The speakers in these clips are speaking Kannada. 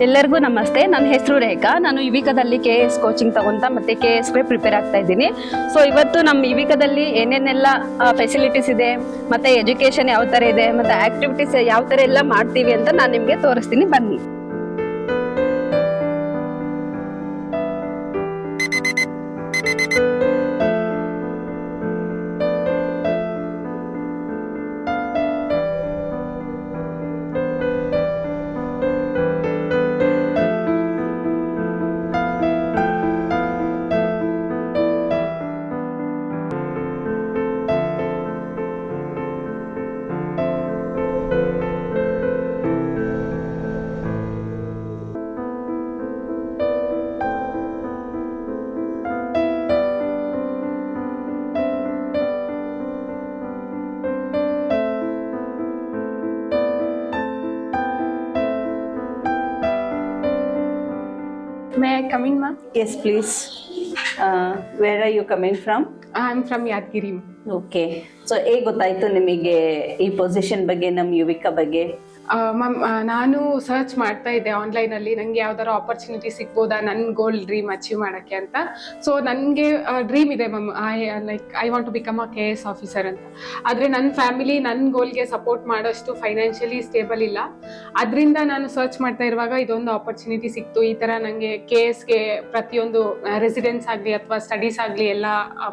ಎಲ್ಲರಿಗೂ ನಮಸ್ತೆ. ನನ್ನ ಹೆಸರು ರೇಖಾ. ನಾನು ಯುವಿಕಾದಲ್ಲಿ KS ಕೋಚಿಂಗ್ ತಗೊಂತ ಮತ್ತೆ KSಗೆ ಪ್ರಿಪೇರ್ ಆಗ್ತಾ ಇದ್ದೀನಿ. ಸೊ ಇವತ್ತು ನಮ್ಮ ಯುವಿಕಾದಲ್ಲಿ ಏನೇನೆಲ್ಲ ಫೆಸಿಲಿಟೀಸ್ ಇದೆ, ಮತ್ತೆ ಎಜುಕೇಶನ್ ಯಾವ ತರ ಇದೆ, ಮತ್ತೆ ಆಕ್ಟಿವಿಟೀಸ್ ಯಾವ ತರ ಎಲ್ಲ ಮಾಡ್ತೀವಿ ಅಂತ ನಾನು ನಿಮ್ಗೆ ತೋರಿಸ್ತೀನಿ, ಬನ್ನಿ. May I come in, ma'am? Yes, please. Where are you coming from? I'm from Yadgiri. Okay. So, ಹೇಗೆ ಗೊತ್ತಾಯ್ತು ನಿಮಗೆ ಈ ಪೊಸಿಷನ್ ಬಗ್ಗೆ, ನಮ್ಮ ಯುವಿಕಾ ಬಗ್ಗೆ? ಮ್ಯಾಮ್, ನಾನು ಸರ್ಚ್ ಮಾಡ್ತಾ ಇದ್ದೆ ಆನ್ಲೈನಲ್ಲಿ, ನನಗೆ ಯಾವ್ದಾರು ಆಪರ್ಚುನಿಟಿ ಸಿಗ್ಬೋದಾ ನನ್ನ ಗೋಲ್ ಡ್ರೀಮ್ ಅಚೀವ್ ಮಾಡೋಕ್ಕೆ ಅಂತ. ಸೊ ನನಗೆ ಡ್ರೀಮ್ ಇದೆ ma'am, I want to become a KS officer ಅಂತ. ಆದರೆ ನನ್ನ ಫ್ಯಾಮಿಲಿ ನನ್ನ ಗೋಲ್ಗೆ ಸಪೋರ್ಟ್ ಮಾಡೋಷ್ಟು ಫೈನಾನ್ಷಿಯಲಿ ಸ್ಟೇಬಲ್ ಇಲ್ಲ. ಅದರಿಂದ ನಾನು ಸರ್ಚ್ ಮಾಡ್ತಾ ಇರುವಾಗ ಇದೊಂದು ಆಪರ್ಚುನಿಟಿ ಸಿಕ್ತು. ಈ ಥರ ನನಗೆ KSಗೆ ಪ್ರತಿಯೊಂದು ರೆಸಿಡೆನ್ಸ್ ಆಗಲಿ ಅಥವಾ ಸ್ಟಡೀಸ್ ಆಗಲಿ ಎಲ್ಲ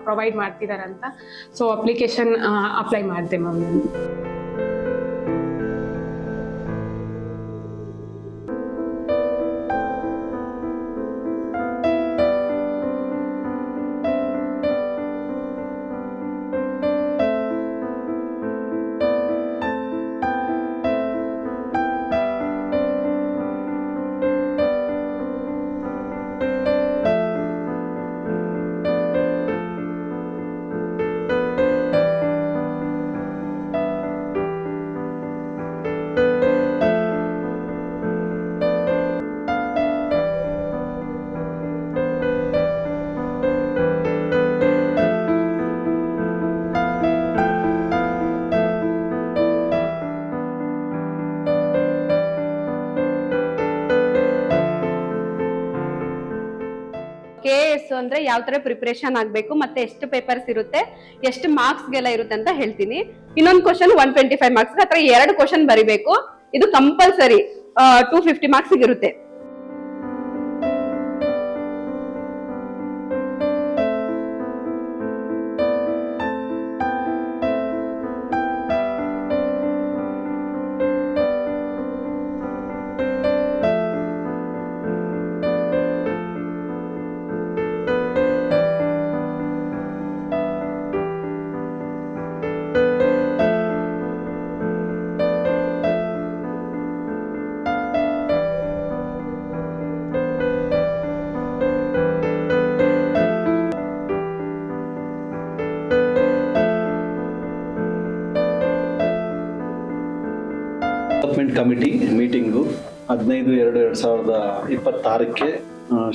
ಪ್ರೊವೈಡ್ ಮಾಡ್ತಿದಾರಂತ. ಸೊ ಅಪ್ಲಿಕೇಶನ್ ಅಪ್ಲೈ ಮಾಡಿದೆ ಮ್ಯಾಮ್ ನಾನು. KS ಅಂದ್ರೆ ಯಾವ ತರ ಪ್ರಿಪರೇಷನ್ ಆಗ್ಬೇಕು, ಮತ್ತೆ ಎಷ್ಟು ಪೇಪರ್ಸ್ ಇರುತ್ತೆ, ಎಷ್ಟು ಮಾರ್ಕ್ಸ್ ಗೆಲ್ಲ ಇರುತ್ತೆ ಅಂತ ಹೇಳ್ತೀನಿ. ಇನ್ನೊಂದು ಕ್ವಶನ್ 125 ಮಾರ್ಕ್ಸ್, ಹತ್ರ 2 ಕ್ವಶನ್ ಬರಿಬೇಕು. ಇದು ಕಂಪಲ್ಸರಿ 250 ಮಾರ್ಕ್ಸ್ ಇರುತ್ತೆ. Development committee meeting 15/2/2026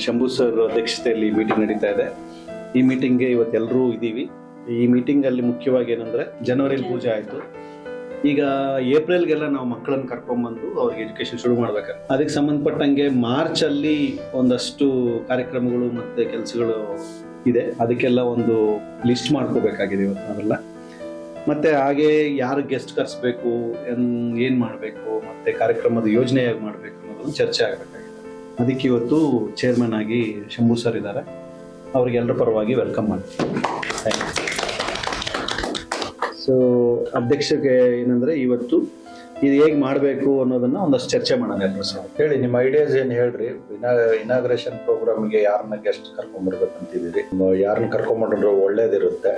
Shambhu sir ಅಧ್ಯಕ್ಷತೆಯಲ್ಲಿ ಮೀಟಿಂಗ್ ನಡೀತಾ ಇದೆ. ಈ ಮೀಟಿಂಗ್ಗೆ ಇವತ್ತೆಲ್ಲರೂ ಇದ್ದೀವಿ. ಈ ಮೀಟಿಂಗಲ್ಲಿ ಮುಖ್ಯವಾಗಿ ಏನಂದರೆ, ಜನವರಿಯಲ್ಲಿ ಪೂಜೆ ಆಯಿತು, ಈಗ ಏಪ್ರಿಲ್ಗೆಲ್ಲ ನಾವು ಮಕ್ಕಳನ್ನು ಕರ್ಕೊಂಡ್ಬಂದು ಅವ್ರಿಗೆ ಎಜುಕೇಷನ್ ಶುರು ಮಾಡ್ಬೇಕು. ಅದಕ್ಕೆ ಸಂಬಂಧಪಟ್ಟಂಗೆ ಮಾರ್ಚಲ್ಲಿ ಒಂದಷ್ಟು ಕಾರ್ಯಕ್ರಮಗಳು ಮತ್ತು ಕೆಲಸಗಳು ಇದೆ. ಅದಕ್ಕೆಲ್ಲ ಒಂದು ಲಿಸ್ಟ್ ಮಾಡ್ಕೋಬೇಕಾಗಿದೆ ಇವತ್ತು ನಾವೆಲ್ಲ. ಮತ್ತು ಹಾಗೆ ಯಾರು ಗೆಸ್ಟ್ ಕರೆಸ್ಬೇಕು, ಏನು ಮಾಡಬೇಕು, ಮತ್ತು ಕಾರ್ಯಕ್ರಮದ ಯೋಜನೆ ಹೇಗೆ ಮಾಡಬೇಕು ಅನ್ನೋದನ್ನು ಚರ್ಚೆ ಆಗಬೇಕಾಗಿದೆ. ಅದಕ್ಕೆ ಇವತ್ತು ಚೇರ್ಮನ್ ಆಗಿ ಶಂಭು ಸರ್ ಇದ್ದಾರೆ. ಅವ್ರಿಗೆಲ್ಲರ ಪರವಾಗಿ ವೆಲ್ಕಮ್ ಮಾಡ್ತೀನಿ. Thank you. ಸೊ ಅಧ್ಯಕ್ಷಕ್ಕೆ ಏನಂದರೆ, ಇವತ್ತು ಇದು ಹೇಗೆ ಮಾಡಬೇಕು ಅನ್ನೋದನ್ನು ಒಂದಷ್ಟು ಚರ್ಚೆ ಮಾಡೋಣ ಎಲ್ಲರೂ ಸರ್. ಹೇಳಿ, ನಿಮ್ಮ ಐಡಿಯಾಸ್ ಏನು ಹೇಳ್ರಿ. ಇನಾಗ್ರೇಷನ್ ಪ್ರೋಗ್ರಾಮ್ಗೆ ಯಾರನ್ನ ಗೆಸ್ಟ್ ಕರ್ಕೊಂಡ್ಬರ್ಬೇಕಂತಿದ್ದೀರಿ, ಯಾರನ್ನ ಕರ್ಕೊಂಡ್ಬಂದ್ರೆ ಒಳ್ಳೇದಿರುತ್ತೆ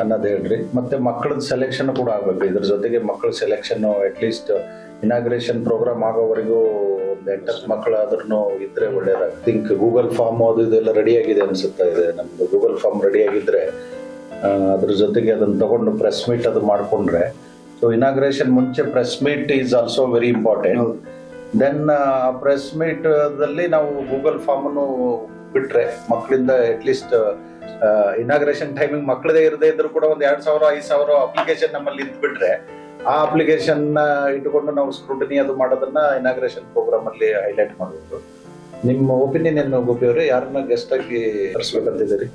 ಅನ್ನೋದು ಹೇಳ್ರಿ. ಮತ್ತೆ ಮಕ್ಕಳದ ಸೆಲೆಕ್ಷನ್ ಕೂಡ ಆಗ್ಬೇಕು. ಇದ್ರ ಜೊತೆಗೆ ಮಕ್ಕಳ ಸೆಲೆಕ್ಷನ್ ಅಟ್ಲೀಸ್ಟ್ ಇನಾಗ್ರೇಷನ್ ಪ್ರೋಗ್ರಾಮ್ ಆಗೋವರೆಗೂ ಒಂದು 8 ಮಕ್ಕಳಾದ್ರೂ ಇದ್ರೆ ಒಳ್ಳೇದ. ಥಿಂಕ್ ಗೂಗಲ್ ಫಾರ್ಮ್ ಅದು ಇದೆಲ್ಲ ರೆಡಿ ಆಗಿದೆ ಅನ್ಸುತ್ತಾ ಇದೆ. ನಮ್ದು ಗೂಗಲ್ ಫಾರ್ಮ್ ರೆಡಿ ಆಗಿದ್ರೆ ಅದ್ರ ಜೊತೆಗೆ ಅದನ್ನ ತಗೊಂಡು ಪ್ರೆಸ್ ಮೀಟ್ ಅದು ಮಾಡ್ಕೊಂಡ್ರೆ, ಸೊ ಇನಾಗ್ರೇಷನ್ ಮುಂಚೆ press meet is also very important. Then press meet ದಲ್ಲಿ ನಾವು ಗೂಗಲ್ ಫಾರ್ಮ್ ಅನ್ನು ಬಿಟ್ರೆ ಮಕ್ಕಳಿಂದ ಅಟ್ಲೀಸ್ಟ್ ಇನಾಗ್ರೇಷನ್ ಟೈಮಿಂಗ್ ಮಕ್ಕಳದೇ ಇರದೇ ಇದ್ರು ಕೂಡ ಒಂದು 2,000-5,000 ಅಪ್ಲಿಕೇಶನ್ ನಮ್ಮಲ್ಲಿ ಇದ್ಬಿಟ್ರೆ ಆ ಅಪ್ಲಿಕೇಶನ್ ಇಟ್ಟುಕೊಂಡು ನಾವು ಸ್ಕ್ರೂಟಿನಿ ಅದು ಮಾಡೋದನ್ನ ಇನಾಗ್ರೇಷನ್ ಪ್ರೋಗ್ರಾಮ್ ಅಲ್ಲಿ ಹೈಲೈಟ್ ಮಾಡಬೇಕು. ನಿಮ್ಮ ಒಪಿನಿಯನ್ ಏನು ಗೋಪಿ ಅವರೇ, ಯಾರನ್ನ ಗೆಸ್ಟ್ ಆಗಿ ಕರೆಸ್ಬೇಕಂತಿದ್ದೀರಿ?